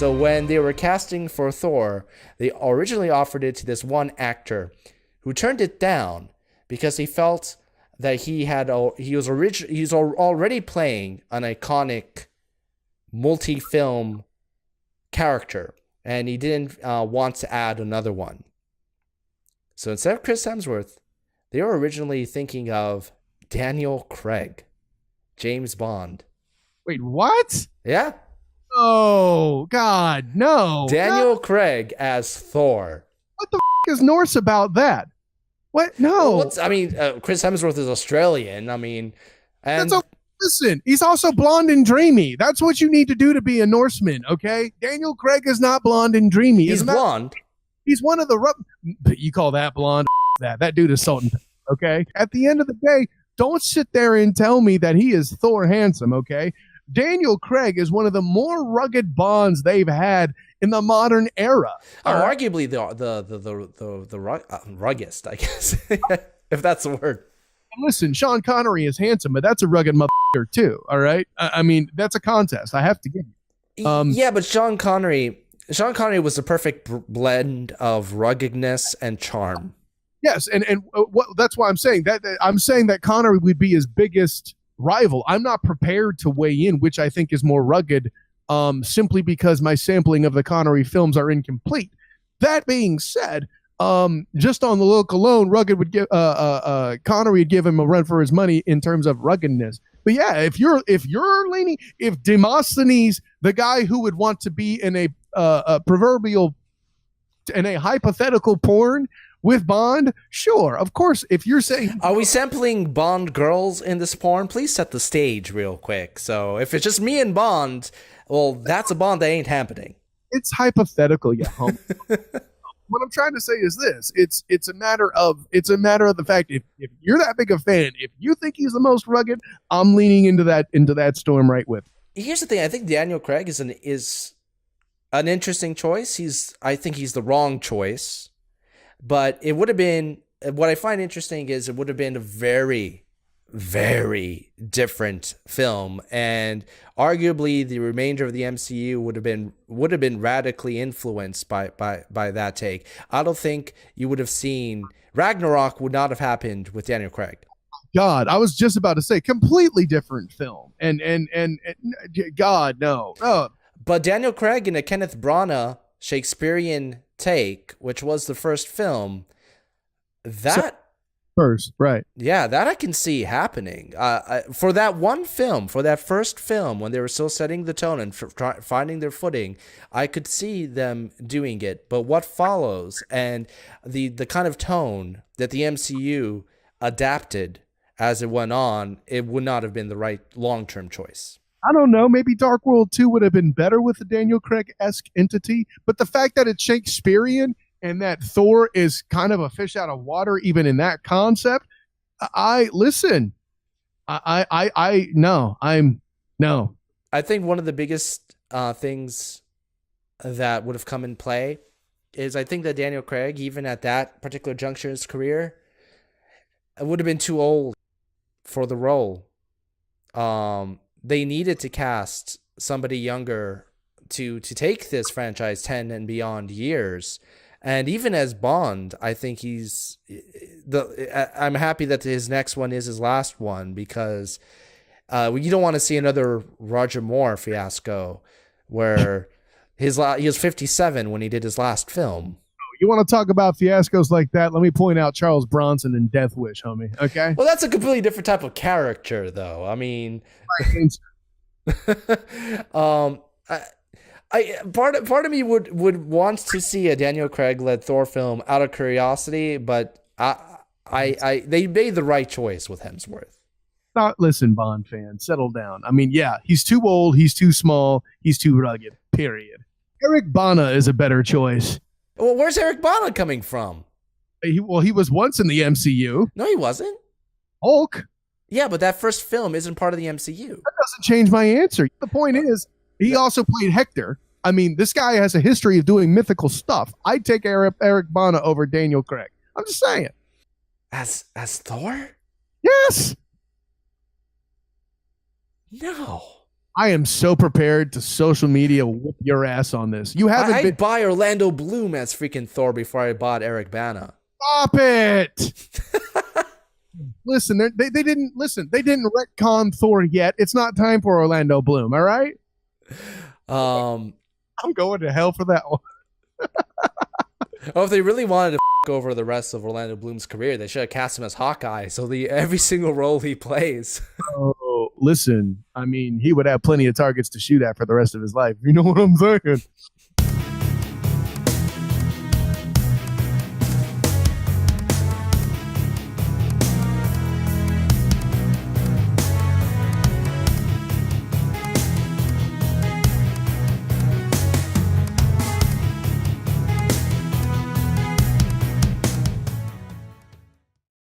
So when they were casting for Thor, they originally offered it to this one actor who turned it down because he felt that he's already playing an iconic multi-film character, and he didn't want to add another one. So instead of Chris Hemsworth, they were originally thinking of Daniel Craig, James Bond. Wait, what? Yeah. Oh, God, no. Daniel Craig as Thor. What the is Norse about that? What? No. Well, Chris Hemsworth is Australian. Listen, he's also blonde and dreamy. That's what you need to do to be a Norseman, okay? Daniel Craig is not blonde and dreamy. He's blonde. He's one of the... You call that blonde? That dude is salt and pepper, okay? At the end of the day, don't sit there and tell me that he is Thor handsome, okay? Daniel Craig is one of the more rugged Bonds they've had in the modern era. Arguably the ruggedest, I guess, if that's the word. Listen, Sean Connery is handsome, but that's a rugged motherfucker too. All right, I mean that's a contest. I have to give you. Yeah, but Sean Connery was the perfect blend of ruggedness and charm. Yes, and that's why I'm saying that. I'm saying that Connery would be his biggest rival. I'm not prepared to weigh in which I think is more rugged, simply because my sampling of the Connery films are incomplete. That being said, just on the look alone, rugged would give Connery would give him a run for his money in terms of ruggedness. But yeah, if you're leaning, if Demosthenes, the guy who would want to be in a hypothetical porn with Bond, sure, of course. If you're saying, are we sampling Bond girls in this porn? Please set the stage real quick. So if it's just me and Bond, well, that's a Bond that ain't happening. It's hypothetical, yeah. What I'm trying to say is this: it's a matter of the fact if you're that big a fan, if you think he's the most rugged, I'm leaning into that storm right with. Here's the thing: I think Daniel Craig is an interesting choice. I think he's the wrong choice. But it would have been, what I find interesting is it would have been a very, very different film, and arguably the remainder of the MCU would have been radically influenced by that take. I don't think you would have seen Ragnarok would not have happened with Daniel Craig. God, I was just about to say completely different film, and God, no. Oh. But Daniel Craig in a Kenneth Branagh Shakespearean take, which was the first film, right? Yeah, that I can see happening. For that first film, when they were still setting the tone and finding their footing, I could see them doing it. But what follows and the kind of tone that the MCU adapted as it went on, it would not have been the right long-term choice. I don't know. Maybe Dark World 2 would have been better with the Daniel Craig-esque entity. But the fact that it's Shakespearean and that Thor is kind of a fish out of water, even in that concept, no. I think one of the biggest things that would have come in play is I think that Daniel Craig, even at that particular juncture in his career, would have been too old for the role. They needed to cast somebody younger to take this franchise 10 and beyond years. And even as Bond, I think I'm happy that his next one is his last one, because you don't want to see another Roger Moore fiasco where he was 57 when he did his last film. You want to talk about fiascos like that? Let me point out Charles Bronson in Death Wish, homie. Okay. Well, that's a completely different type of character, though. I mean, part of me would want to see a Daniel Craig-led Thor film out of curiosity, but they made the right choice with Hemsworth. Listen, Bond fans, settle down. I mean, yeah, he's too old, he's too small, he's too rugged. Period. Eric Bana is a better choice. Well, where's Eric Bana coming from? He was once in the MCU. No, he wasn't. Hulk. Yeah, but that first film isn't part of the MCU. That doesn't change my answer. The point is, he also played Hector. I mean, this guy has a history of doing mythical stuff. I'd take Eric Bana over Daniel Craig. I'm just saying. As Thor? Yes. No. I am so prepared to social media whoop your ass on this. You haven't I'd been. buy Orlando Bloom as freaking Thor before I bought Eric Bana. Stop it. Listen, they didn't listen. They didn't retcon Thor yet. It's not time for Orlando Bloom. All right. I'm going to hell for that one. Oh, if they really wanted to over the rest of Orlando Bloom's career, they should have cast him as Hawkeye. So every single role he plays. Oh, listen. I mean, he would have plenty of targets to shoot at for the rest of his life. You know what I'm saying?